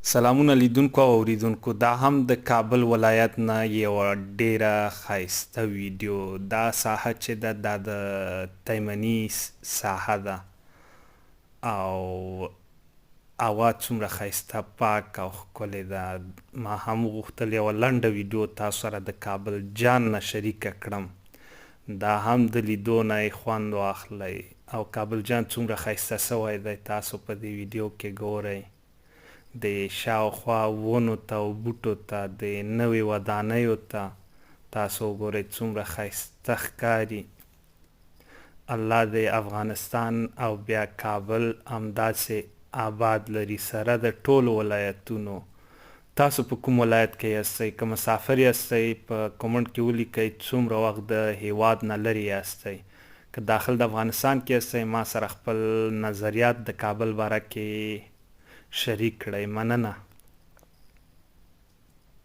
سلامونه لیدونکو او اوریدونکو، دا هم د کابل ولایت نه یوه ډیره ښایسته ویډیو. دا ساحه چې ده دا د تیمني ساحه ده او هوا څومره ښایسته پاک او ښکلې ده. ما هم غوښتل یوه لنډه ویډیو تاسو سره د کابل جان نه شریکه کړم، دا هم د لیدو نه یې خوند واخلئ. او کابل جان څومره ښایسته سوی دی تاسو په دې ویډیو کې ګورئ. د شاوخوا ونو ته او بوټو ته، د نوې ودانیو ته تاسو وګورئ څومره ښایسته ښکاري. الله دې افغانستان او بیا کابل همداسې آباد لري سره د ټولو ولایتونو. تاسو په کوم ولایت کې یاستئ؟ که مسافر یاستئ په کومنټ کې ولیکئ څومره وخت د هیواد نه لرې یاستئ. که داخل د افغانستان کې یاستئ ما سره خپل نظریات د کابل باره کې شریک کړئ. مننه.